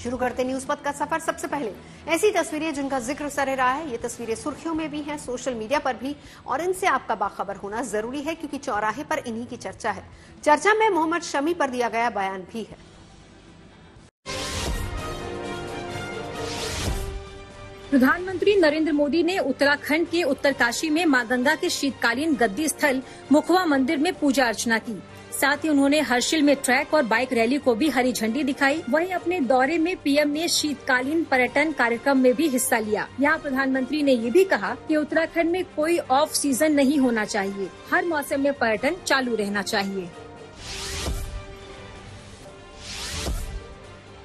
शुरू करते न्यूज पथ का सफर। सबसे पहले ऐसी तस्वीरें जिनका जिक्र सरे रहा है। ये तस्वीरें सुर्खियों में भी हैं, सोशल मीडिया पर भी, और इनसे आपका बाखबर होना जरूरी है क्योंकि चौराहे पर इन्हीं की चर्चा है। चर्चा में मोहम्मद शमी पर दिया गया बयान भी है। प्रधानमंत्री नरेंद्र मोदी ने उत्तराखंड के उत्तरकाशी में मां गंगा के शीतकालीन गद्दी स्थल मुखवा मंदिर में पूजा अर्चना की। साथ ही उन्होंने हर्षिल में ट्रैक और बाइक रैली को भी हरी झंडी दिखाई। वहीं अपने दौरे में पीएम ने शीतकालीन पर्यटन कार्यक्रम में भी हिस्सा लिया। यहाँ प्रधानमंत्री ने ये भी कहा कि उत्तराखंड में कोई ऑफ सीजन नहीं होना चाहिए, हर मौसम में पर्यटन चालू रहना चाहिए।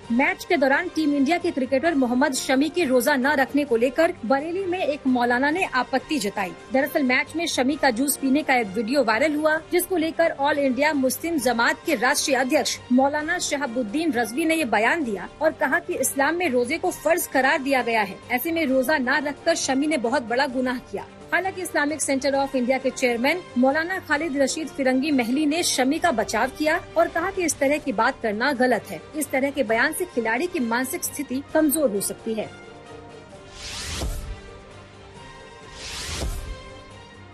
मैच के दौरान टीम इंडिया के क्रिकेटर मोहम्मद शमी के रोजा न रखने को लेकर बरेली में एक मौलाना ने आपत्ति जताई। दरअसल मैच में शमी का जूस पीने का एक वीडियो वायरल हुआ, जिसको लेकर ऑल इंडिया मुस्लिम जमात के राष्ट्रीय अध्यक्ष मौलाना शहाबुद्दीन रजवी ने ये बयान दिया और कहा कि इस्लाम में रोजे को फर्ज करार दिया गया है। ऐसे में रोजा न रखकर शमी ने बहुत बड़ा गुनाह किया। हालांकि इस्लामिक सेंटर ऑफ इंडिया के चेयरमैन मौलाना खालिद रशीद फिरंगी महली ने शमी का बचाव किया और कहा कि इस तरह की बात करना गलत है। इस तरह के बयान से खिलाड़ी की मानसिक स्थिति कमजोर हो सकती है।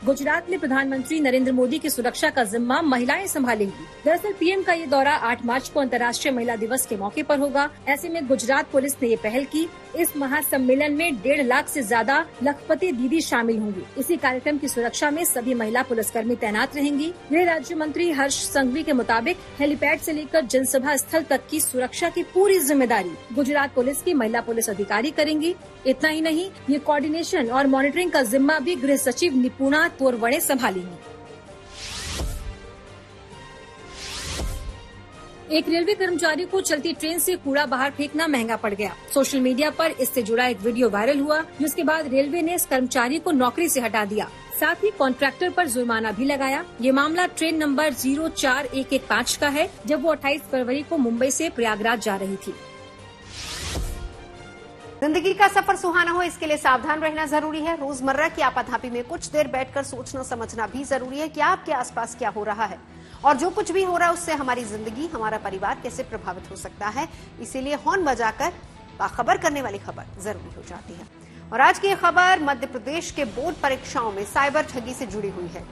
गुजरात में प्रधानमंत्री नरेंद्र मोदी की सुरक्षा का जिम्मा महिलाएं संभालेंगी। दरअसल पीएम का ये दौरा 8 मार्च को अंतर्राष्ट्रीय महिला दिवस के मौके पर होगा। ऐसे में गुजरात पुलिस ने ये पहल की। इस महासम्मेलन में 1.5 लाख से ज्यादा लखपति दीदी शामिल होंगी। इसी कार्यक्रम की सुरक्षा में सभी महिला पुलिसकर्मी तैनात रहेंगी। गृह राज्य मंत्री हर्ष संघवी के मुताबिक हेलीपैड से लेकर जनसभा स्थल तक की सुरक्षा की पूरी जिम्मेदारी गुजरात पुलिस की महिला पुलिस अधिकारी करेंगी। इतना ही नहीं, ये कोऑर्डिनेशन और मॉनिटरिंग का जिम्मा भी गृह सचिव निपुणा तोरवणे संभालेंगी। एक रेलवे कर्मचारी को चलती ट्रेन से कूड़ा बाहर फेंकना महंगा पड़ गया। सोशल मीडिया पर इससे जुड़ा एक वीडियो वायरल हुआ, जिसके बाद रेलवे ने इस कर्मचारी को नौकरी से हटा दिया। साथ ही कॉन्ट्रैक्टर पर जुर्माना भी लगाया। ये मामला ट्रेन नंबर 04115 का है, जब वो 28 फरवरी को मुंबई से प्रयागराज जा रही थी। जिंदगी का सफर सुहाना हो, इसके लिए सावधान रहना जरूरी है। रोजमर्रा की आपाधापी में कुछ देर बैठकर सोचना समझना भी जरूरी है कि आपके आसपास क्या हो रहा है और जो कुछ भी हो रहा है उससे हमारी जिंदगी, हमारा परिवार कैसे प्रभावित हो सकता है। इसीलिए हॉर्न बजाकर बाखबर करने वाली खबर जरूरी हो जाती है। और आज की खबर मध्य प्रदेश के बोर्ड परीक्षाओं में साइबर ठगी से जुड़ी हुई है।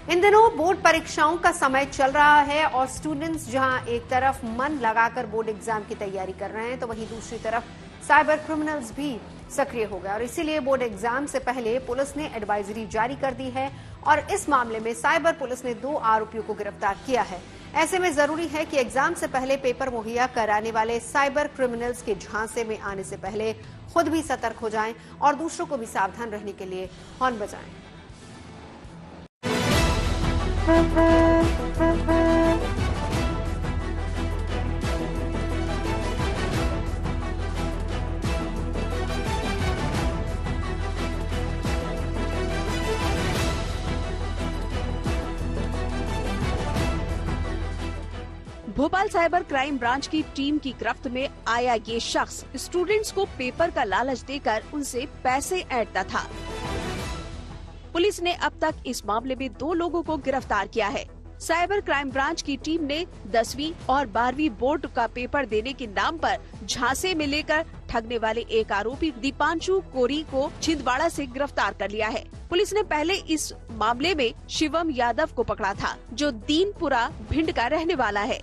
इन दिनों बोर्ड परीक्षाओं का समय चल रहा है और स्टूडेंट्स जहां एक तरफ मन लगाकर बोर्ड एग्जाम की तैयारी कर रहे हैं, तो वहीं दूसरी तरफ साइबर क्रिमिनल्स भी सक्रिय हो गए और इसीलिए बोर्ड एग्जाम से पहले पुलिस ने एडवाइजरी जारी कर दी है और इस मामले में साइबर पुलिस ने 2 आरोपियों को गिरफ्तार किया है। ऐसे में जरूरी है कि एग्जाम से पहले पेपर मुहैया कराने वाले साइबर क्रिमिनल्स के झांसे में आने से पहले खुद भी सतर्क हो जाएं और दूसरों को भी सावधान रहने के लिए हॉर्न बजाएं। भोपाल साइबर क्राइम ब्रांच की टीम की गिरफ्त में आया ये शख्स स्टूडेंट्स को पेपर का लालच देकर उनसे पैसे ऐंठता था। पुलिस ने अब तक इस मामले में 2 लोगों को गिरफ्तार किया है। साइबर क्राइम ब्रांच की टीम ने 10वीं और 12वीं बोर्ड का पेपर देने के नाम पर झांसे में लेकर ठगने वाले एक आरोपी दीपांशु कोरी को छिंदवाड़ा से गिरफ्तार कर लिया है। पुलिस ने पहले इस मामले में शिवम यादव को पकड़ा था, जो दीनपुरा भिंड का रहने वाला है।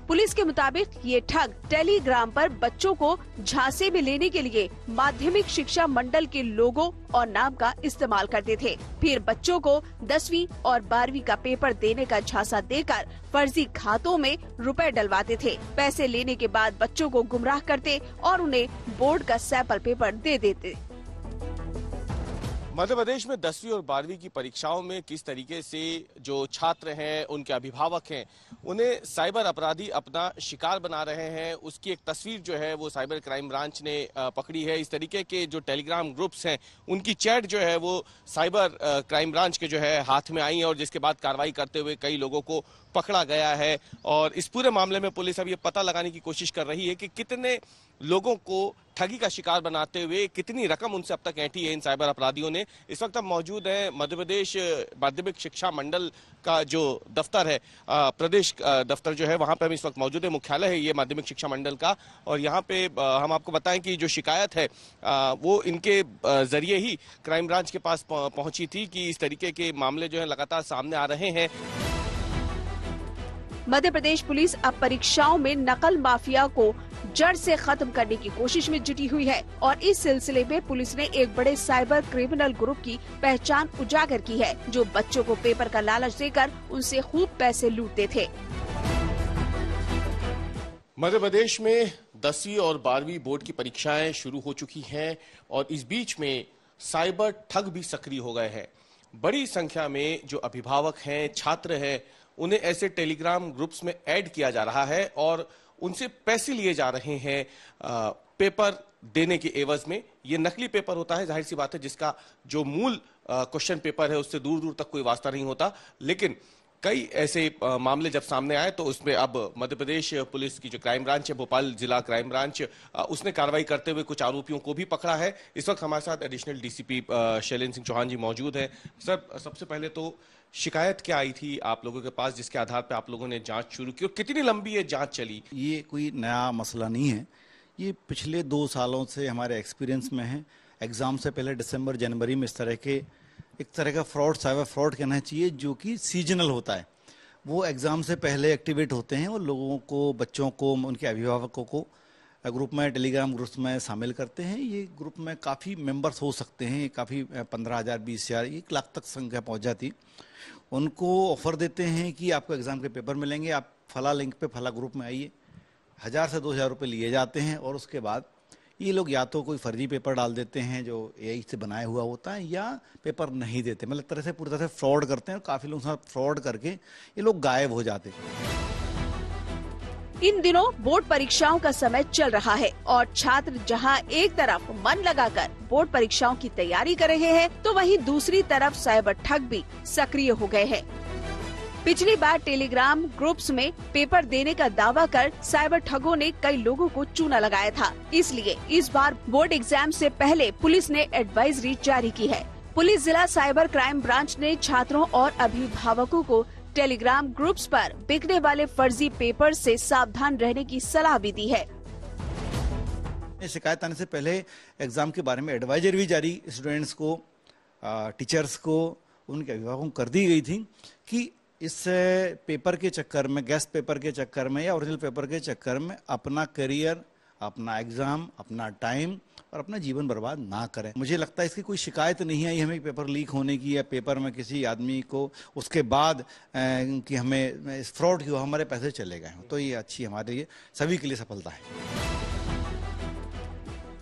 पुलिस के मुताबिक ये ठग टेलीग्राम पर बच्चों को झांसे में लेने के लिए माध्यमिक शिक्षा मंडल के लोगो और नाम का इस्तेमाल करते थे। फिर बच्चों को 10वीं और 12वीं का पेपर देने का झांसा देकर फर्जी खातों में रुपए डलवाते थे। पैसे लेने के बाद बच्चों को गुमराह करते और उन्हें बोर्ड का सैंपल पेपर दे देते। मध्य प्रदेश में 10वीं और 12वीं की परीक्षाओं में किस तरीके से जो छात्र हैं, उनके अभिभावक हैं, उन्हें साइबर अपराधी अपना शिकार बना रहे हैं, उसकी एक तस्वीर जो है वो साइबर क्राइम ब्रांच ने पकड़ी है। इस तरीके के जो टेलीग्राम ग्रुप्स हैं, उनकी चैट जो है वो साइबर क्राइम ब्रांच के जो है हाथ में आई है और जिसके बाद कार्रवाई करते हुए कई लोगों को पकड़ा गया है। और इस पूरे मामले में पुलिस अब ये पता लगाने की कोशिश कर रही है कि कितने लोगों को ठगी का शिकार बनाते हुए कितनी रकम उनसे अब तक ऐंठी है इन साइबर अपराधियों ने। इस वक्त हम मौजूद हैं मध्य प्रदेश माध्यमिक शिक्षा मंडल का जो दफ्तर है, प्रदेश दफ्तर जो है वहां पे हम इस वक्त मौजूद है। मुख्यालय है ये माध्यमिक शिक्षा मंडल का, और यहाँ पे हम आपको बताएं कि जो शिकायत है वो इनके जरिए ही क्राइम ब्रांच के पास पहुंची थी कि इस तरीके के मामले जो है लगातार सामने आ रहे हैं। मध्य प्रदेश पुलिस अब परीक्षाओं में नकल माफिया को जड़ से खत्म करने की कोशिश में जुटी हुई है और इस सिलसिले में पुलिस ने एक बड़े साइबर क्रिमिनल ग्रुप की पहचान उजागर की है, जो बच्चों को पेपर का लालच देकर उनसे खूब पैसे लूटते थे। मध्य प्रदेश में 10वीं और 12वीं बोर्ड की परीक्षाएं शुरू हो चुकी हैं और इस बीच में साइबर ठग भी सक्रिय हो गए हैं। बड़ी संख्या में जो अभिभावक हैं, छात्र हैं, उन्हें ऐसे टेलीग्राम ग्रुप्स में ऐड किया जा रहा है और उनसे पैसे लिए जा रहे हैं पेपर देने के एवज में। ये नकली पेपर होता है, जाहिर सी बात है, जिसका जो मूल क्वेश्चन पेपर है उससे दूर दूर तक कोई वास्ता नहीं होता। लेकिन कई ऐसे मामले जब सामने आए तो उसमें अब मध्य प्रदेश पुलिस की जो क्राइम ब्रांच है, भोपाल जिला क्राइम ब्रांच, उसने कार्रवाई करते हुए कुछ आरोपियों को भी पकड़ा है। इस वक्त हमारे साथ एडिशनल डीसीपी शैलेंद्र सिंह चौहान जी मौजूद हैं। सर, सबसे पहले तो शिकायत क्या आई थी आप लोगों के पास जिसके आधार पर आप लोगों ने जांच शुरू की और कितनी लंबी ये जांच चली? ये कोई नया मसला नहीं है, ये पिछले 2 सालों से हमारे एक्सपीरियंस में है। एग्जाम से पहले दिसंबर जनवरी में इस तरह के एक तरह का फ्रॉड, साइबर फ्रॉड कहना चाहिए, जो कि सीजनल होता है। वो एग्ज़ाम से पहले एक्टिवेट होते हैं और लोगों को, बच्चों को, उनके अभिभावकों को ग्रुप में, टेलीग्राम ग्रुप्स में शामिल करते हैं। ये ग्रुप में काफ़ी मेंबर्स हो सकते हैं, काफ़ी 15,000, 20,000, 1 लाख तक संख्या पहुंच जाती। उनको ऑफर देते हैं कि आपको एग्ज़ाम के पेपर मिलेंगे, आप फला लिंक पे फला ग्रुप में आइए। 1000 से 2000 रुपये लिए जाते हैं और उसके बाद ये लोग या तो कोई फर्जी पेपर डाल देते हैं जो AI से बनाया हुआ होता है, या पेपर नहीं देते। मतलब तरह से पूरी तरह से फ्रॉड करते हैं और काफ़ी लोगों के साथ फ्रॉड करके ये लोग गायब हो जाते हैं। इन दिनों बोर्ड परीक्षाओं का समय चल रहा है और छात्र जहां एक तरफ मन लगाकर बोर्ड परीक्षाओं की तैयारी कर रहे हैं, तो वहीं दूसरी तरफ साइबर ठग भी सक्रिय हो गए हैं। पिछली बार टेलीग्राम ग्रुप्स में पेपर देने का दावा कर साइबर ठगों ने कई लोगों को चूना लगाया था। इसलिए इस बार बोर्ड एग्जाम से पहले पुलिस ने एडवाइजरी जारी की है। पुलिस जिला साइबर क्राइम ब्रांच ने छात्रों और अभिभावकों को टेलीग्राम ग्रुप्स पर बिकने वाले फर्जी पेपर से सावधान रहने की सलाह भी दी है। शिकायत आने से पहले एग्जाम के बारे में एडवाइजरी भी जारी स्टूडेंट्स को, टीचर्स को, उनके अभिभावकों को कर दी गई थी कि इस पेपर के चक्कर में, गेस्ट पेपर के चक्कर में या ओरिजिनल पेपर के चक्कर में अपना करियर, अपना एग्जाम, अपना टाइम और अपना जीवन बर्बाद ना करें। मुझे लगता है इसकी कोई शिकायत नहीं आई हमें पेपर लीक होने की या पेपर में किसी आदमी को उसके बाद कि हमें इस फ्रॉड की हमारे पैसे चले गए। तो ये अच्छी हमारे लिए सभी के लिए सफलता है।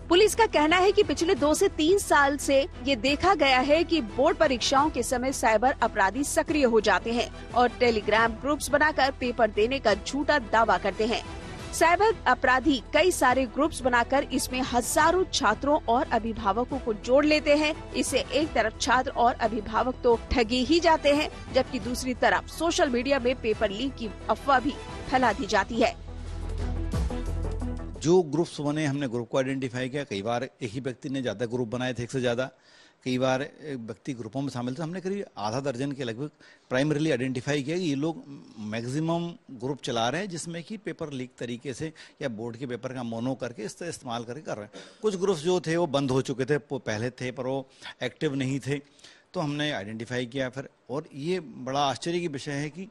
पुलिस का कहना है कि पिछले 2 से 3 साल से ये देखा गया है कि बोर्ड परीक्षाओं के समय साइबर अपराधी सक्रिय हो जाते हैं और टेलीग्राम ग्रुप्स बनाकर पेपर देने का झूठा दावा करते हैं। साइबर अपराधी कई सारे ग्रुप्स बनाकर इसमें हजारों छात्रों और अभिभावकों को जोड़ लेते हैं। इससे एक तरफ छात्र और अभिभावक तो ठगे ही जाते हैं, जबकि दूसरी तरफ सोशल मीडिया में पेपर लीक की अफवाह भी फैला दी जाती है। जो ग्रुप्स बने, हमने ग्रुप को आइडेंटिफाई किया। कई बार एक ही व्यक्ति ने ज्यादा ग्रुप बनाए थे, 1 से ज्यादा। कई बार व्यक्ति ग्रुपों में शामिल थे। हमने करीब आधा दर्जन के लगभग प्राइमरीली आइडेंटिफाई किया कि ये लोग मैक्सिमम ग्रुप चला रहे हैं जिसमें कि पेपर लीक तरीके से या बोर्ड के पेपर का मोनो करके इस तरह इस्तेमाल करके कर रहे हैं। कुछ ग्रुप्स जो थे वो बंद हो चुके थे, वो पहले थे पर वो एक्टिव नहीं थे, तो हमने आइडेंटिफाई किया फिर। और ये बड़ा आश्चर्य की विषय है कि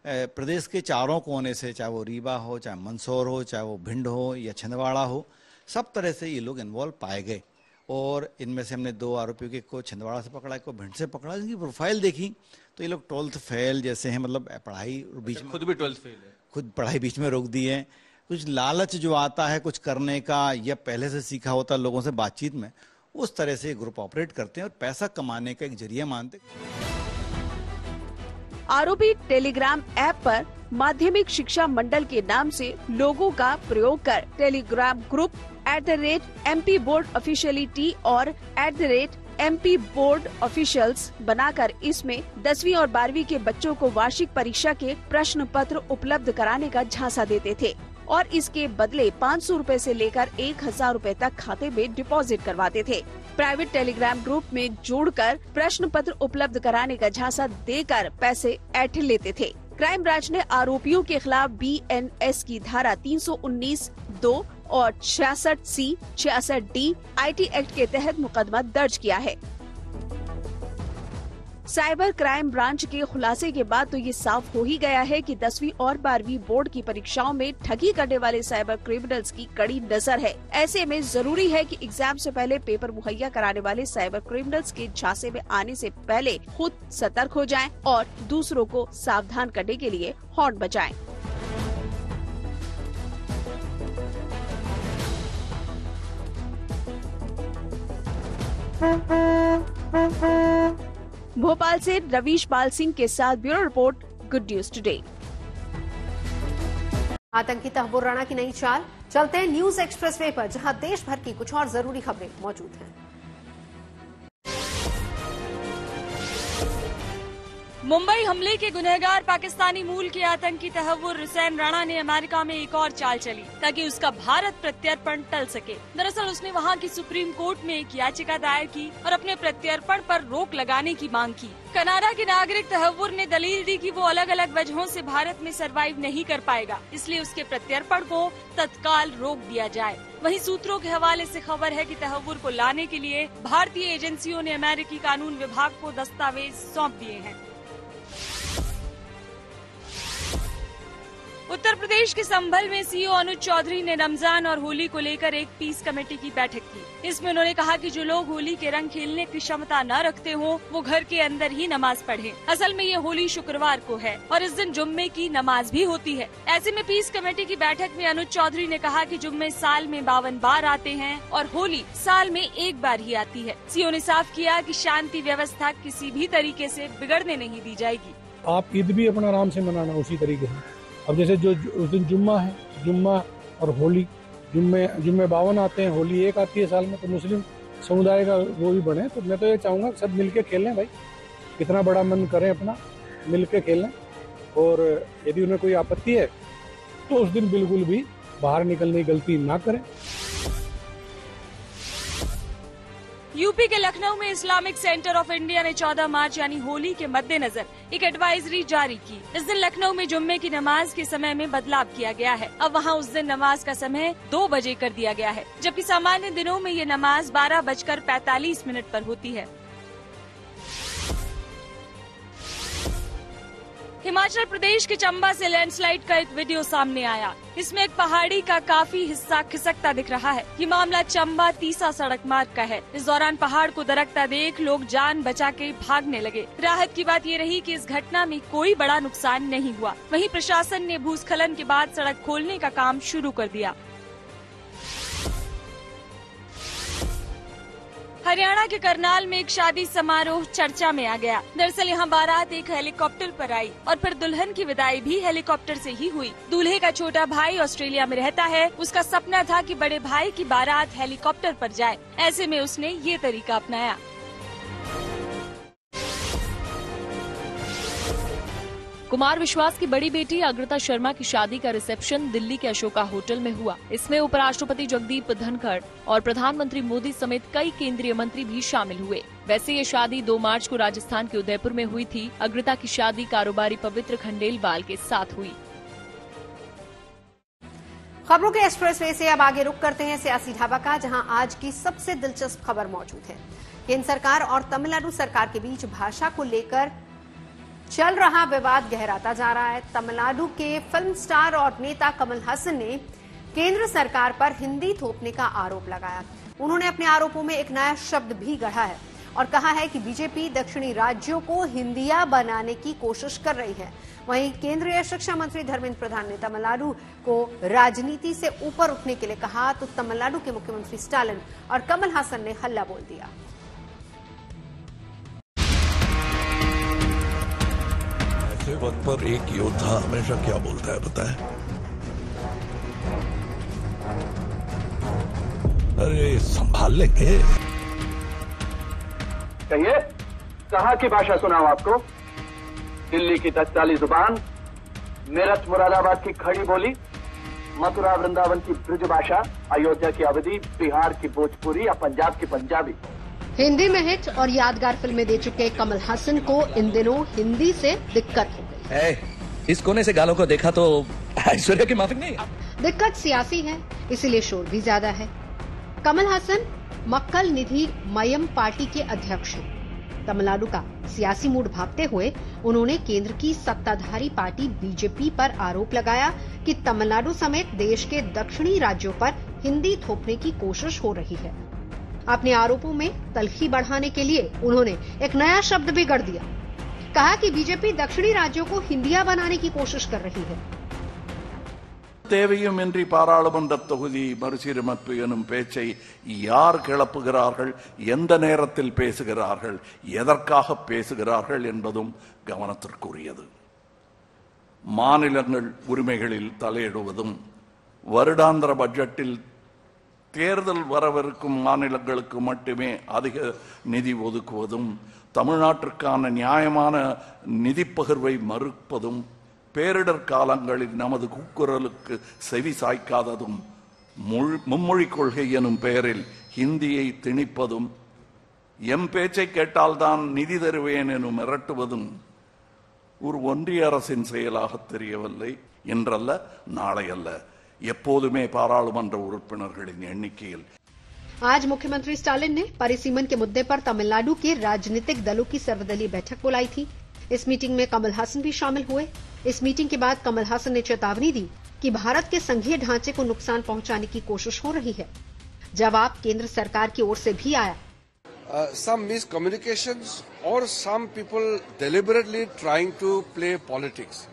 प्रदेश के चारों कोने से, चाहे वो रीवा हो, चाहे मंदसौर हो, चाहे वो भिंड हो या छिंदवाड़ा हो, सब तरह से ये लोग इन्वॉल्व पाए गए। और इनमें से हमने 2 आरोपियों को छिंदवाड़ा से पकड़ा, एक को भिंड से पकड़ा। इनकी प्रोफाइल देखी तो ये लोग 12th फेल जैसे हैं, मतलब पढ़ाई बीच में, खुद भी 12th फेल है, खुद पढ़ाई बीच में रोक दी है। कुछ लालच जो आता है कुछ करने का या पहले से सीखा होता लोगों से बातचीत में, उस तरह से ग्रुप ऑपरेट करते हैं और पैसा कमाने का एक जरिया मानते। आरोपी टेलीग्राम ऐप पर माध्यमिक शिक्षा मंडल के नाम से लोगों का प्रयोग कर टेलीग्राम ग्रुप @MP बोर्ड ऑफिशियलिटी और @MP बोर्ड ऑफिशियल्स बनाकर इसमें 10वीं और 12वीं के बच्चों को वार्षिक परीक्षा के प्रश्न पत्र उपलब्ध कराने का झांसा देते थे। और इसके बदले 500 रुपए से लेकर 1000 रुपए तक खाते में डिपॉजिट करवाते थे। प्राइवेट टेलीग्राम ग्रुप में जोड़कर प्रश्न पत्र उपलब्ध कराने का झांसा देकर पैसे ऐंठ लेते थे। क्राइम ब्रांच ने आरोपियों के खिलाफ BNS की धारा 319(2) और 66C, 66D IT एक्ट के तहत मुकदमा दर्ज किया है। साइबर क्राइम ब्रांच के खुलासे के बाद तो ये साफ हो ही गया है कि 10वीं और 12वीं बोर्ड की परीक्षाओं में ठगी करने वाले साइबर क्रिमिनल्स की कड़ी नजर है। ऐसे में जरूरी है कि एग्जाम से पहले पेपर मुहैया कराने वाले साइबर क्रिमिनल्स के झांसे में आने से पहले खुद सतर्क हो जाएं और दूसरों को सावधान करने के लिए हॉर्न बजाएं। भोपाल से रवीश पाल सिंह के साथ bureau report, good news today. आतंकी तहव्वुर राणा की नई चाल, चलते हैं न्यूज एक्सप्रेसवे पर, जहां देश भर की कुछ और जरूरी खबरें मौजूद हैं। मुंबई हमले के गुनहगार पाकिस्तानी मूल के आतंकी तहव्वुर हुसैन राणा ने अमेरिका में एक और चाल चली ताकि उसका भारत प्रत्यर्पण टल सके। दरअसल उसने वहां की सुप्रीम कोर्ट में एक याचिका दायर की और अपने प्रत्यर्पण पर रोक लगाने की मांग की। कनाडा के नागरिक तहव्वुर ने दलील दी कि वो अलग अलग वजहों से भारत में सरवाइव नहीं कर पाएगा, इसलिए उसके प्रत्यर्पण को तत्काल रोक दिया जाए। वहीं सूत्रों के हवाले से खबर है कि तहव्वुर को लाने के लिए भारतीय एजेंसियों ने अमेरिकी कानून विभाग को दस्तावेज सौंप दिए हैं। उत्तर प्रदेश के संभल में सीओ अनुज चौधरी ने रमजान और होली को लेकर एक पीस कमेटी की बैठक की। इसमें उन्होंने कहा कि जो लोग होली के रंग खेलने की क्षमता न रखते हो वो घर के अंदर ही नमाज पढ़ें। असल में ये होली शुक्रवार को है और इस दिन जुम्मे की नमाज भी होती है। ऐसे में पीस कमेटी की बैठक में अनुज चौधरी ने कहा कि जुम्मे साल में 52 बार आते हैं और होली साल में एक बार ही आती है। सीओ ने साफ किया कि शांति व्यवस्था किसी भी तरीके से बिगड़ने नहीं दी जाएगी। आप ईद भी अपना आराम से मनाना उसी तरीके से। अब जैसे जो उस दिन जुम्मा है, जुम्मा और होली, जुम्मे 52 आते हैं, होली एक आती है साल में, तो मुस्लिम समुदाय का वो भी बने। तो मैं तो ये चाहूँगा सब मिलके खेलें भाई, कितना बड़ा मन करें अपना, मिलके खेलें। और यदि उन्हें कोई आपत्ति है तो उस दिन बिल्कुल भी बाहर निकलने की गलती ना करें। यूपी के लखनऊ में इस्लामिक सेंटर ऑफ इंडिया ने 14 मार्च यानी होली के मद्देनजर एक एडवाइजरी जारी की। इस दिन लखनऊ में जुम्मे की नमाज के समय में बदलाव किया गया है। अब वहां उस दिन नमाज का समय 2 बजे कर दिया गया है, जबकि सामान्य दिनों में ये नमाज 12:45 पर होती है। हिमाचल प्रदेश के चंबा से लैंडस्लाइड का एक वीडियो सामने आया। इसमें एक पहाड़ी का काफी हिस्सा खिसकता दिख रहा है। ये मामला चंबा तीसा सड़क मार्ग का है। इस दौरान पहाड़ को दरकता देख लोग जान बचा के भागने लगे। राहत की बात ये रही कि इस घटना में कोई बड़ा नुकसान नहीं हुआ। वहीं प्रशासन ने भूस्खलन के बाद सड़क खोलने का काम शुरू कर दिया। हरियाणा के करनाल में एक शादी समारोह चर्चा में आ गया। दरअसल यहाँ बारात एक हेलीकॉप्टर पर आई और फिर दुल्हन की विदाई भी हेलीकॉप्टर से ही हुई। दूल्हे का छोटा भाई ऑस्ट्रेलिया में रहता है। उसका सपना था कि बड़े भाई की बारात हेलीकॉप्टर पर जाए। ऐसे में उसने ये तरीका अपनाया। कुमार विश्वास की बड़ी बेटी अग्रता शर्मा की शादी का रिसेप्शन दिल्ली के अशोका होटल में हुआ। इसमें उपराष्ट्रपति जगदीप धनखड़ और प्रधानमंत्री मोदी समेत कई केंद्रीय मंत्री भी शामिल हुए। वैसे ये शादी 2 मार्च को राजस्थान के उदयपुर में हुई थी। अग्रता की शादी कारोबारी पवित्र खंडेलवाल के साथ हुई। खबरों के एक्सप्रेसवे से अब आगे रुख करते हैं सियासी ढाबा का, जहां आज की सबसे दिलचस्प खबर मौजूद है। केंद्र सरकार और तमिलनाडु सरकार के बीच भाषा को लेकर चल रहा विवाद गहराता जा रहा है। तमिलनाडु के फिल्म स्टार और नेता कमल हसन ने केंद्र सरकार पर हिंदी थोपने का आरोप लगाया। उन्होंने अपने आरोपों में एक नया शब्द भी गढ़ा है और कहा है कि बीजेपी दक्षिणी राज्यों को हिंदिया बनाने की कोशिश कर रही है। वहीं केंद्रीय शिक्षा मंत्री धर्मेंद्र प्रधान ने तमिलनाडु को राजनीति से ऊपर उठने के लिए कहा, तो तमिलनाडु के मुख्यमंत्री स्टालिन और कमल हासन ने हल्ला बोल दिया। ऐसे वक्त पर एक योद्धा हमेशा क्या बोलता है पता है? अरे संभाल लेंगे। कहिए, कहाँ की भाषा सुनाऊं आपको? दिल्ली की टकसाली जुबान, मेरठ मुरादाबाद की खड़ी बोली, मथुरा वृंदावन की ब्रजभाषा, अयोध्या की अवधी, बिहार की भोजपुरी या पंजाब की पंजाबी। हिंदी में हिट और यादगार फिल्में दे चुके कमल हासन को इन दिनों हिंदी से दिक्कत हो गई। इस कोने से गालों को देखा तो ऐश्वर्या की माफिक नहीं। दिक्कत सियासी है, इसीलिए शोर भी ज्यादा है। कमल हासन मक्कल निधि मयम पार्टी के अध्यक्ष हैं। तमिलनाडु का सियासी मूड भांपते हुए उन्होंने केंद्र की सत्ताधारी पार्टी बीजेपी पर आरोप लगाया कि तमिलनाडु समेत देश के दक्षिणी राज्यों पर हिंदी थोपने की कोशिश हो रही है। अपने आरोपों में तलखी बढ़ाने के लिए उन्होंने एक नया शब्द भी गढ़ दिया। कहा कि बीजेपी दक्षिणी राज्यों को हिंदिया बनाने की कोशिश कर रही है। தேவையுமின்றி பாராளுமன்ற தொகுதி மறுசீரமைப்பு எனும் பேச்சை யார் கிளப்புகிறார்கள், எந்த நேரத்தில் பேசுகிறார்கள், எதற்காக பேசுகிறார்கள் என்பதும் கவனத்திற்குரியது. மாநிலங்கள் உரிமைகளில் தலையிடுவதும், வருடாந்திர பட்ஜெட்டில் தேர்தல் வரவிருக்கும் மாநிலங்களுக்கு மட்டுமே அதிக நிதி ஒதுக்குவதும், தமிழ்நாட்டிற்கான நியாயமான நிதி பகிர்வை மறுப்பதும், பேரிடர் காலங்களில் நமது கூக்குரலுக்கு செவி சாய்க்காததும், மும்மொழி கொள்கை எனும் பெயரில் ஹிந்தியை திணிப்பதும், எம் பேச்சை கேட்டால்தான் நிதி தருவேன் எனும் மிரட்டுவதும் ஒரு ஒன்றிய அரசின் செயலாக தெரியவில்லை. இன்றல்ல, நாளை அல்ல, எப்போதுமே பாராளுமன்ற உறுப்பினர்களின் எண்ணிக்கையில். आज मुख्यमंत्री स्टालिन ने परिसीमन के मुद्दे पर तमिलनाडु के राजनीतिक दलों की सर्वदलीय बैठक बुलाई थी। इस मीटिंग में कमल हासन भी शामिल हुए। इस मीटिंग के बाद कमल हासन ने चेतावनी दी कि भारत के संघीय ढांचे को नुकसान पहुंचाने की कोशिश हो रही है। जवाब केंद्र सरकार की ओर से भी आया। Some miscommunications or some people deliberately trying to play politics.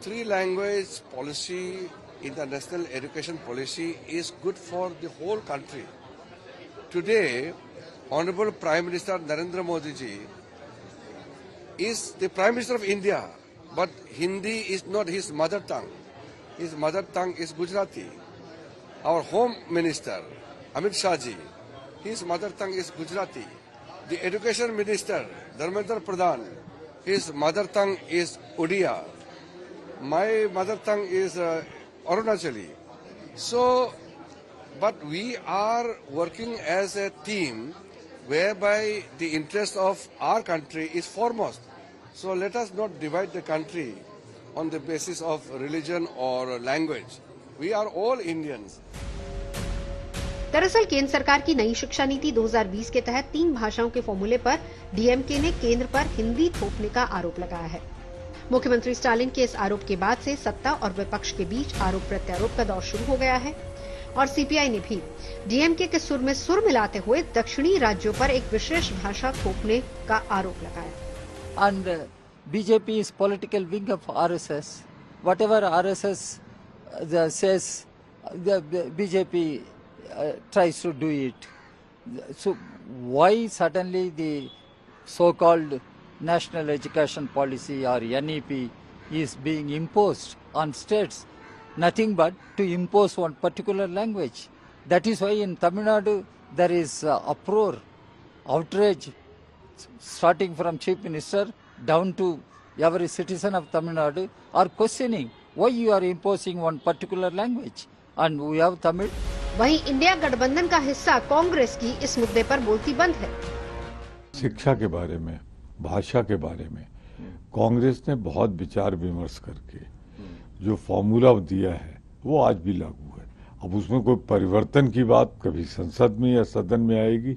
Three language policy in the national education policy is good for the whole country. Today, Honorable Prime Minister Narendra Modi ji is the Prime Minister of India, but Hindi is not his mother tongue. His mother tongue is Gujarati. Our Home Minister Amit Shah ji, his mother tongue is Gujarati. The Education Minister Dharmendra Pradhan, his mother tongue is Odia. My mother tongue is Arunachali. So, but we are working as a team whereby the interest of our country is foremost. So let us not divide the country on the basis of religion or language. We are all Indians. दरअसल केंद्र सरकार की नई शिक्षा नीति 2020 के तहत 3 भाषाओं के फॉर्मूले पर डीएमके ने केंद्र पर हिंदी थोपने का आरोप लगाया है। मुख्यमंत्री स्टालिन के इस आरोप के बाद से सत्ता और विपक्ष के बीच आरोप प्रत्यारोप का दौर शुरू हो गया है और सीपीआई ने भी डीएमके के सुर में सुर मिलाते हुए दक्षिणी राज्यों पर एक विशेष भाषा थोपने का आरोप लगाया। And BJP is political wing of RSS. Whatever RSS says, the BJP tries to do it. So why suddenly the so-called National Education Policy or NEP is being imposed on states? Nothing but to impose one particular language. That is why in Tamil Nadu there is uproar, outrage, starting from Chief Minister down to every citizen of Tamil Nadu are questioning why you are imposing one particular language and we have Tamil. वहीं India गठबंधन का हिस्सा कांग्रेस की इस मुद्दे पर बोलती बंद है। शिक्षा के बारे में, भाषा के बारे में कांग्रेस ने बहुत विचार विमर्श करके जो फॉर्मूला दिया है वो आज भी लागू है। अब उसमें कोई परिवर्तन की बात कभी संसद में या सदन में आएगी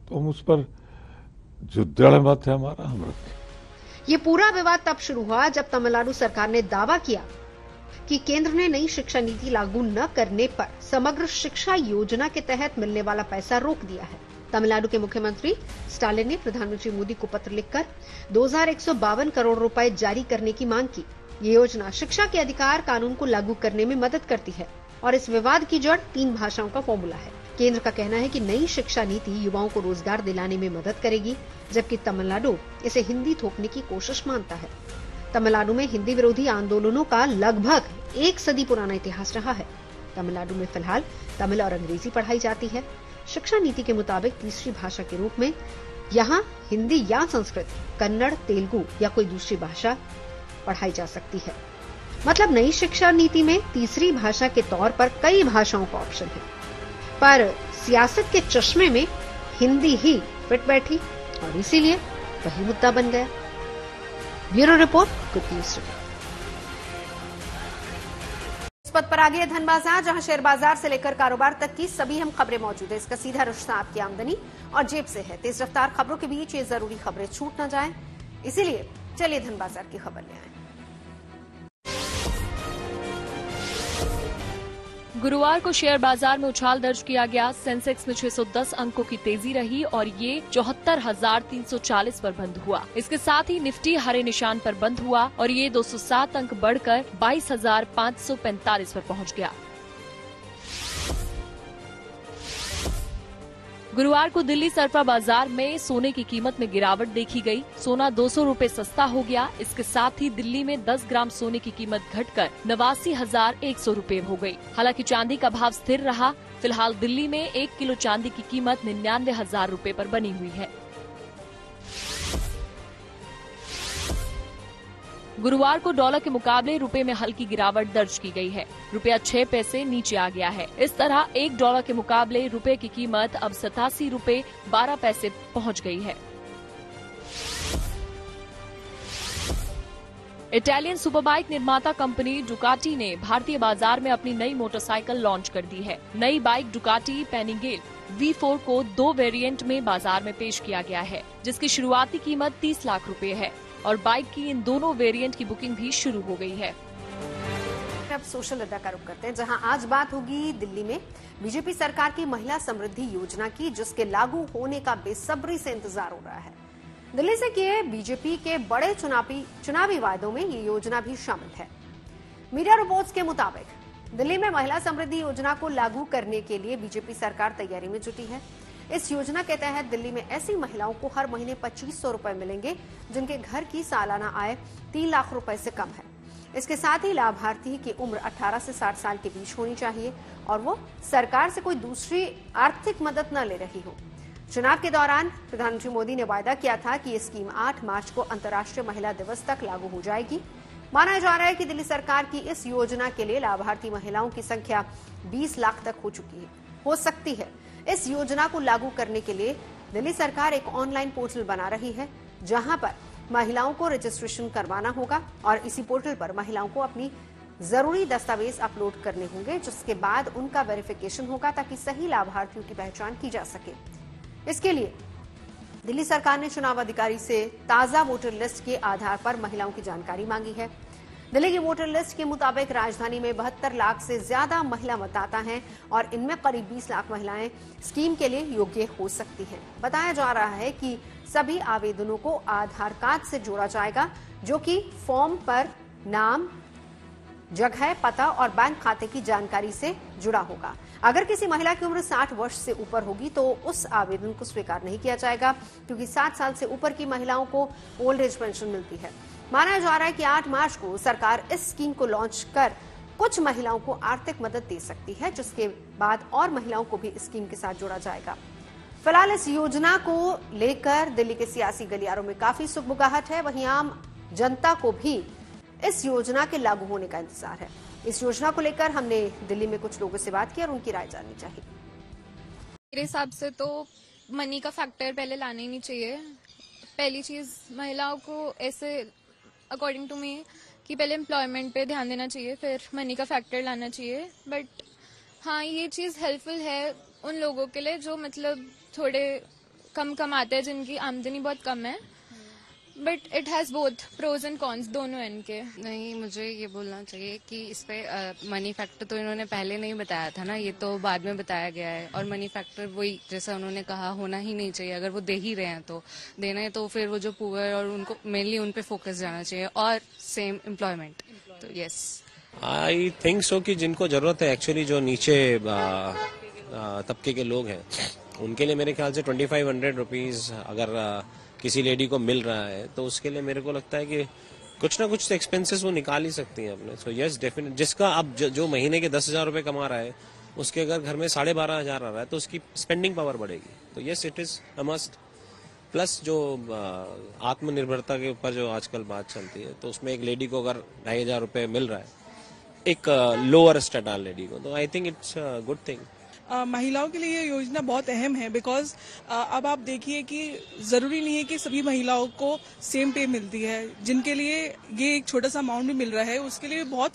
तो हम उस पर जो दृढ़ मत है हमारा हम रखें। ये पूरा विवाद तब शुरू हुआ जब तमिलनाडु सरकार ने दावा किया कि केंद्र ने नई शिक्षा नीति लागू न करने पर समग्र शिक्षा योजना के तहत मिलने वाला पैसा रोक दिया है। तमिलनाडु के मुख्यमंत्री स्टालिन ने प्रधानमंत्री मोदी को पत्र लिखकर 2152 करोड़ रुपए जारी करने की मांग की। ये योजना शिक्षा के अधिकार कानून को लागू करने में मदद करती है और इस विवाद की जड़ 3 भाषाओं का फॉर्मूला है। केंद्र का कहना है कि नई शिक्षा नीति युवाओं को रोजगार दिलाने में मदद करेगी, जबकि तमिलनाडु इसे हिंदी थोपने की कोशिश मानता है। तमिलनाडु में हिंदी विरोधी आंदोलनों का लगभग 1 सदी पुराना इतिहास रहा है। तमिलनाडु में फिलहाल तमिल और अंग्रेजी पढ़ाई जाती है। शिक्षा नीति के मुताबिक तीसरी भाषा के रूप में यहाँ हिंदी या संस्कृत, कन्नड़, तेलुगु या कोई दूसरी भाषा पढ़ाई जा सकती है। मतलब नई शिक्षा नीति में तीसरी भाषा के तौर पर कई भाषाओं का ऑप्शन है, पर सियासत के चश्मे में हिंदी ही फिट बैठी और इसीलिए वही मुद्दा बन गया। Bureau report, good news. इस पद पर आगे धन बाजार, जहां शेयर बाजार से लेकर कारोबार तक की सभी अहम खबरें मौजूद है। इसका सीधा रिश्ता आपकी आमदनी और जेब से है। तेज रफ्तार खबरों के बीच ये जरूरी खबरें छूट न जाएं, इसीलिए चलिए धन बाजार की खबर ले आए। गुरुवार को शेयर बाजार में उछाल दर्ज किया गया। सेंसेक्स में 610 अंकों की तेजी रही और ये 74,340 पर बंद हुआ। इसके साथ ही निफ्टी हरे निशान पर बंद हुआ और ये 207 अंक बढ़कर 22,545 पर पहुंच गया। गुरुवार को दिल्ली सरफा बाजार में सोने की कीमत में गिरावट देखी गई। सोना 200 रुपए सस्ता हो गया। इसके साथ ही दिल्ली में 10 ग्राम सोने की कीमत घटकर 89,100 रुपए हो गई। हालांकि चांदी का भाव स्थिर रहा। फिलहाल दिल्ली में 1 किलो चांदी की कीमत 99,000 रुपए पर बनी हुई है। गुरुवार को डॉलर के मुकाबले रुपए में हल्की गिरावट दर्ज की गई है। रुपया 6 पैसे नीचे आ गया है। इस तरह 1 डॉलर के मुकाबले रुपए की कीमत अब 87 रुपए 12 पैसे पहुंच गई है। इटालियन सुपरबाइक निर्माता कंपनी डुकाटी ने भारतीय बाजार में अपनी नई मोटरसाइकिल लॉन्च कर दी है। नई बाइक डुकाटी पैनिगेल V4 को 2 वेरिएंट में बाजार में पेश किया गया है, जिसकी शुरुआती कीमत 30 लाख रुपए है और बाइक की इन दोनों वेरिएंट की बुकिंग भी शुरू हो गई है। अब सोशल अड्डा का रुख करते हैं, जहां आज बात होगी दिल्ली में बीजेपी सरकार की महिला समृद्धि योजना की, जिसके लागू होने का बेसब्री से इंतजार हो रहा है। दिल्ली से किए बीजेपी के बड़े चुनावी वायदों में ये योजना भी शामिल है। मीडिया रिपोर्ट्स के मुताबिक दिल्ली में महिला समृद्धि योजना को लागू करने के लिए बीजेपी सरकार तैयारी में जुटी है। इस योजना के तहत दिल्ली में ऐसी महिलाओं को हर महीने 2500 रुपए मिलेंगे जिनके घर की सालाना आय 3 लाख रुपए से कम है। इसके साथ ही लाभार्थी की उम्र 18 से 60 साल के बीच होनी चाहिए और वो सरकार से कोई दूसरी आर्थिक मदद न ले रही हो। चुनाव के दौरान प्रधानमंत्री मोदी ने वायदा किया था कि ये स्कीम 8 मार्च को अंतर्राष्ट्रीय महिला दिवस तक लागू हो जाएगी। माना जा रहा है कि दिल्ली सरकार की इस योजना के लिए लाभार्थी महिलाओं की संख्या 20 लाख तक हो सकती है। इस योजना को लागू करने के लिए दिल्ली सरकार एक ऑनलाइन पोर्टल बना रही है, जहां पर महिलाओं को रजिस्ट्रेशन करवाना होगा और इसी पोर्टल पर महिलाओं को अपनी जरूरी दस्तावेज अपलोड करने होंगे, जिसके बाद उनका वेरिफिकेशन होगा ताकि सही लाभार्थियों की पहचान की जा सके। इसके लिए दिल्ली सरकार ने चुनाव अधिकारी से ताजा वोटर लिस्ट के आधार पर महिलाओं की जानकारी मांगी है। दिल्ली की वोटर लिस्ट के मुताबिक राजधानी में 72 लाख से ज्यादा महिला मतदाता हैं और इनमें करीब 20 लाख महिलाएं स्कीम के लिए योग्य हो सकती हैं। बताया जा रहा है कि सभी आवेदनों को आधार कार्ड से जोड़ा जाएगा, जो कि फॉर्म पर नाम, जगह, पता और बैंक खाते की जानकारी से जुड़ा होगा। अगर किसी महिला की उम्र 60 वर्ष से ऊपर होगी तो उस आवेदन को स्वीकार नहीं किया जाएगा, क्योंकि 60 साल से ऊपर की महिलाओं को ओल्ड एज पेंशन मिलती है। माना जा रहा है कि 8 मार्च को सरकार इस स्कीम को लॉन्च कर कुछ महिलाओं को आर्थिक मदद दे सकती है, जिसके बाद और महिलाओं को भी इस स्कीम के साथ जोड़ा जाएगा। फिलहाल इस योजना को लेकर दिल्ली के सियासी गलियारों में काफी सुगबुगाहट है। वहीं आम जनता को भी इस योजना के लागू होने का इंतजार है। इस योजना को लेकर हमने दिल्ली में कुछ लोगों से बात की और उनकी राय जाननी चाहिए। मेरे हिसाब से तो मनी का फैक्टर पहले लाना ही नहीं चाहिए। पहली चीज, महिलाओं को ऐसे अकॉर्डिंग टू मी कि पहले एम्प्लॉयमेंट पे ध्यान देना चाहिए, फिर मनी का फैक्टर लाना चाहिए। बट हाँ, ये चीज़ हेल्पफुल है उन लोगों के लिए जो मतलब थोड़े कम कमाते हैं, जिनकी आमदनी बहुत कम है। But it has both pros and cons, दोनों एंड के। नहीं, मुझे ये बोलना चाहिए कि इस पे मनी फैक्टर तो इन्होंने पहले नहीं बताया था ना, ये तो बाद में बताया गया है। और मनी फैक्टर वही जैसा उन्होंने कहा होना ही नहीं चाहिए। अगर वो दे ही रहे हैं तो देना है, तो फिर वो जो पुअर और उनको मेनली उन पे फोकस जाना चाहिए और सेम एम्प्लॉयमेंट। तो यस, आई थिंक सो कि जिनको जरूरत है एक्चुअली, जो नीचे तबके के लोग हैं, उनके लिए मेरे ख्याल से 2500 रुपीज अगर किसी लेडी को मिल रहा है तो उसके लिए मेरे को लगता है कि कुछ ना कुछ तो एक्सपेंसेस वो निकाल ही सकती हैं अपने। सो यस, डेफिनेट, जिसका अब जो महीने के 10,000 रुपए कमा रहा है, उसके अगर घर में 12,500 आ रहा है तो उसकी स्पेंडिंग पावर बढ़ेगी। तो yes, it is a must. Plus जो आत्मनिर्भरता के ऊपर जो आजकल बात चलती है, तो उसमें एक लेडी को अगर 2,500 रुपये मिल रहा है, एक लोअर स्टेटार लेडी को, तो I think it's good thing. महिलाओं के लिए ये योजना बहुत अहम है, बिकॉज अब आप देखिए कि जरूरी नहीं है कि सभी महिलाओं को सेम पे मिलती है। जिनके लिए ये एक छोटा सा अमाउंट भी मिल रहा है, उसके लिए बहुत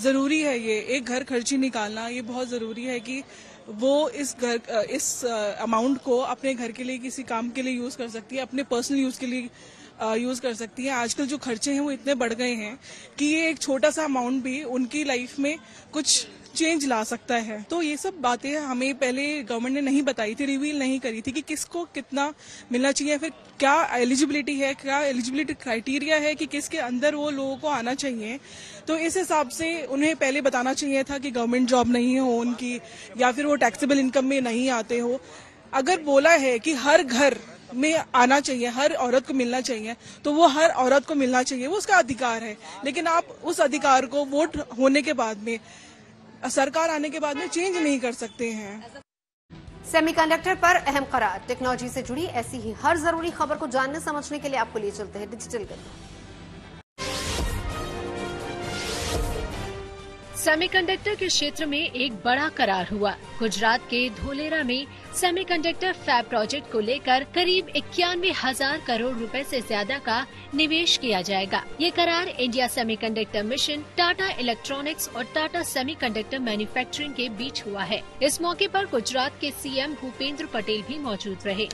जरूरी है ये एक घर खर्ची निकालना। ये बहुत जरूरी है कि वो इस अमाउंट को अपने घर के लिए किसी काम के लिए यूज कर सकती है, अपने पर्सनल यूज के लिए यूज कर सकती है। आजकल जो खर्चे हैं वो इतने बढ़ गए हैं कि ये एक छोटा सा अमाउंट भी उनकी लाइफ में कुछ चेंज ला सकता है। तो ये सब बातें हमें पहले गवर्नमेंट ने नहीं बताई थी, रिवील नहीं करी थी कि किसको कितना मिलना चाहिए, फिर क्या एलिजिबिलिटी है, क्या एलिजिबिलिटी क्राइटेरिया है कि किसके अंदर वो लोगों को आना चाहिए। तो इस हिसाब से उन्हें पहले बताना चाहिए था कि गवर्नमेंट जॉब नहीं हो उनकी, या फिर वो टैक्सेबल इनकम में नहीं आते हो। अगर बोला है कि हर घर में आना चाहिए, हर औरत को मिलना चाहिए, तो वो हर औरत को मिलना चाहिए, वो उसका अधिकार है। लेकिन आप उस अधिकार को वोट होने के बाद में, सरकार आने के बाद में चेंज नहीं कर सकते हैं। सेमीकंडक्टर पर अहम करार, टेक्नोलॉजी से जुड़ी ऐसी ही हर जरूरी खबर को जानने समझने के लिए आपको लिए चलते हैं डिजिटल गली। सेमीकंडक्टर के क्षेत्र में एक बड़ा करार हुआ। गुजरात के धोलेरा में सेमीकंडक्टर फैब प्रोजेक्ट को लेकर करीब 91,000 करोड़ रुपए से ज्यादा का निवेश किया जाएगा। ये करार India semiconductor mission, Tata electronics और टाटा सेमीकंडक्टर मैन्युफैक्चरिंग के बीच हुआ है। इस मौके पर गुजरात के सीएम भूपेंद्र पटेल भी मौजूद रहे।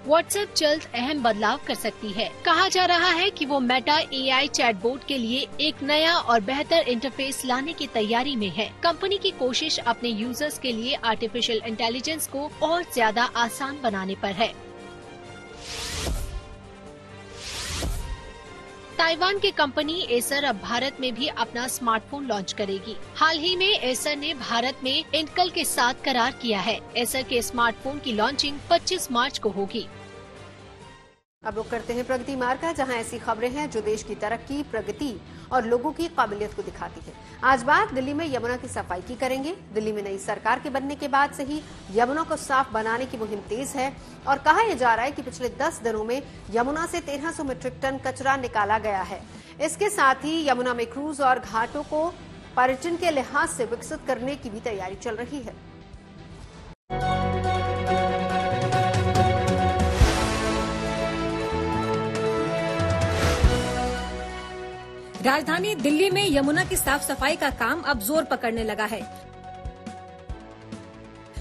व्हाट्सएप जल्द अहम बदलाव कर सकती है। कहा जा रहा है कि वो मेटा AI चैटबॉट के लिए एक नया और बेहतर इंटरफेस लाने की तैयारी में है। कंपनी की कोशिश अपने यूजर्स के लिए आर्टिफिशियल इंटेलिजेंस को और ज्यादा आसान बनाने पर है। ताइवान की कंपनी एसर अब भारत में भी अपना स्मार्टफोन लॉन्च करेगी। हाल ही में एसर ने भारत में इंटेल के साथ करार किया है। एसर के स्मार्टफोन की लॉन्चिंग 25 मार्च को होगी। अब रुक करते हैं प्रगति मार्ग का, जहां ऐसी खबरें हैं जो देश की तरक्की, प्रगति और लोगों की काबिलियत को दिखाती है। आज बात दिल्ली में यमुना की सफाई की करेंगे। दिल्ली में नई सरकार के बनने के बाद से ही यमुना को साफ बनाने की मुहिम तेज है और कहा यह जा रहा है कि पिछले 10 दिनों में यमुना से 1300 मीट्रिक टन कचरा निकाला गया है। इसके साथ ही यमुना में क्रूज और घाटों को पर्यटन के लिहाज से विकसित करने की भी तैयारी चल रही है। राजधानी दिल्ली में यमुना की साफ सफाई का काम अब जोर पकड़ने लगा है।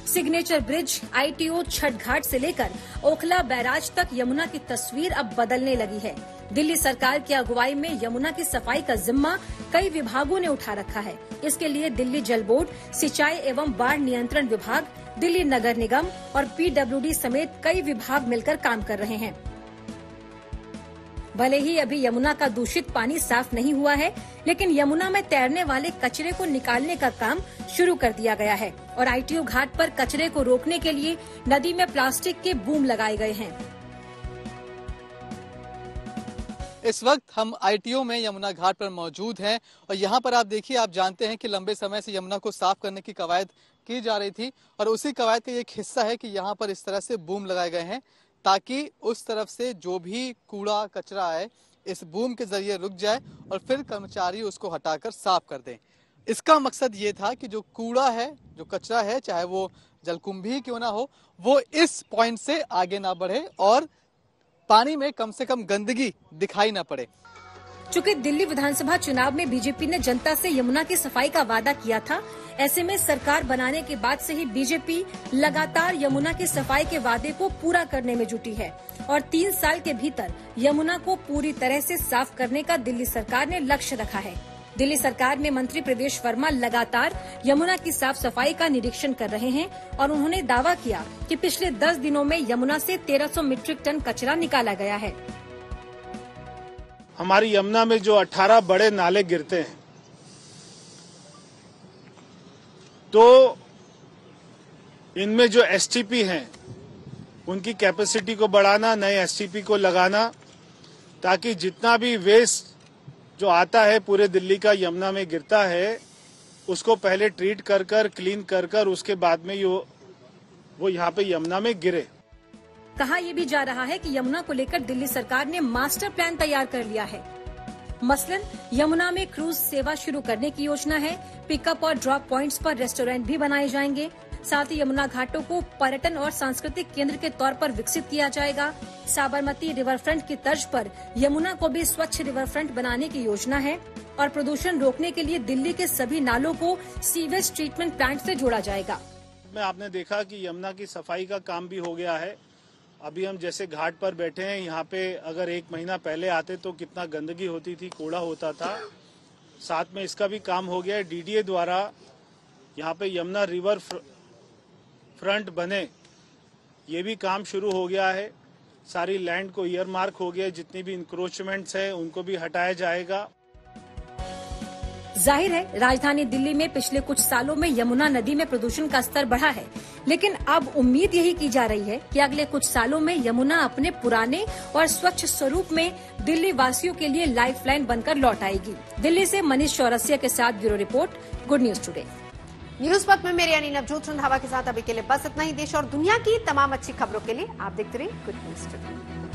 सिग्नेचर ब्रिज, ITO छठ घाट से लेकर ओखला बैराज तक यमुना की तस्वीर अब बदलने लगी है। दिल्ली सरकार की अगुवाई में यमुना की सफाई का जिम्मा कई विभागों ने उठा रखा है। इसके लिए दिल्ली जल बोर्ड, सिंचाई एवं बाढ़ नियंत्रण विभाग, दिल्ली नगर निगम और PWD समेत कई विभाग मिलकर काम कर रहे हैं। भले ही अभी यमुना का दूषित पानी साफ नहीं हुआ है, लेकिन यमुना में तैरने वाले कचरे को निकालने का काम शुरू कर दिया गया है और ITO घाट पर कचरे को रोकने के लिए नदी में प्लास्टिक के बूम लगाए गए हैं। इस वक्त हम ITO में यमुना घाट पर मौजूद हैं और यहाँ पर आप देखिए, आप जानते हैं कि लंबे समय से यमुना को साफ करने की कवायद की जा रही थी और उसी कवायद का एक हिस्सा है कि यहाँ पर इस तरह से बूम लगाए गए हैं ताकि उस तरफ से जो भी कूड़ा कचरा आए इस बूम के जरिए रुक जाए और फिर कर्मचारी उसको हटाकर साफ कर दें। इसका मकसद ये था कि जो कूड़ा है, जो कचरा है, चाहे वो जलकुंभी क्यों ना हो, वो इस पॉइंट से आगे ना बढ़े और पानी में कम से कम गंदगी दिखाई ना पड़े। चूंकि दिल्ली विधानसभा चुनाव में बीजेपी ने जनता से यमुना की सफाई का वादा किया था, ऐसे में सरकार बनाने के बाद से ही बीजेपी लगातार यमुना की सफाई के वादे को पूरा करने में जुटी है और 3 साल के भीतर यमुना को पूरी तरह से साफ करने का दिल्ली सरकार ने लक्ष्य रखा है। दिल्ली सरकार में मंत्री प्रदेश वर्मा लगातार यमुना की साफ सफाई का निरीक्षण कर रहे हैं और उन्होंने दावा किया कि पिछले 10 दिनों में यमुना से 1300 मीट्रिक टन कचरा निकाला गया है। हमारी यमुना में जो 18 बड़े नाले गिरते हैं, तो इनमें जो STP हैं उनकी कैपेसिटी को बढ़ाना, नए STP को लगाना, ताकि जितना भी वेस्ट जो आता है पूरे दिल्ली का यमुना में गिरता है उसको पहले ट्रीट कर क्लीन कर उसके बाद में ये वो यहाँ पे यमुना में गिरे। कहा यह भी जा रहा है कि यमुना को लेकर दिल्ली सरकार ने मास्टर प्लान तैयार कर लिया है। मसलन यमुना में क्रूज सेवा शुरू करने की योजना है। पिकअप और ड्रॉप पॉइंट्स पर रेस्टोरेंट भी बनाए जाएंगे। साथ ही यमुना घाटों को पर्यटन और सांस्कृतिक केंद्र के तौर पर विकसित किया जाएगा। साबरमती रिवर फ्रंट की तर्ज पर यमुना को भी स्वच्छ रिवर फ्रंट बनाने की योजना है और प्रदूषण रोकने के लिए दिल्ली के सभी नालों को सीवेज ट्रीटमेंट प्लांट से जोड़ा जाएगा। में आपने देखा कि यमुना की सफाई का काम भी हो गया है। अभी हम जैसे घाट पर बैठे हैं, यहाँ पे अगर 1 महीना पहले आते तो कितना गंदगी होती थी, कूड़ा होता था। साथ में इसका भी काम हो गया है। डीडीए द्वारा यहाँ पे यमुना रिवर फ्रंट बने, ये भी काम शुरू हो गया है। सारी लैंड को ईयर मार्क हो गया, जितनी भी इंक्रोचमेंट्स है उनको भी हटाया जाएगा। जाहिर है राजधानी दिल्ली में पिछले कुछ सालों में यमुना नदी में प्रदूषण का स्तर बढ़ा है, लेकिन अब उम्मीद यही की जा रही है कि अगले कुछ सालों में यमुना अपने पुराने और स्वच्छ स्वरूप में दिल्ली वासियों के लिए लाइफलाइन बनकर लौट आएगी। दिल्ली से मनीष चौरसिया के साथ bureau report, good news today. News पथ में मेरी यानी नवजोत रंधावा के साथ अभी के लिए बस इतना ही। देश और दुनिया की तमाम अच्छी खबरों के लिए आप देखते रहिए गुड न्यूज टुडे।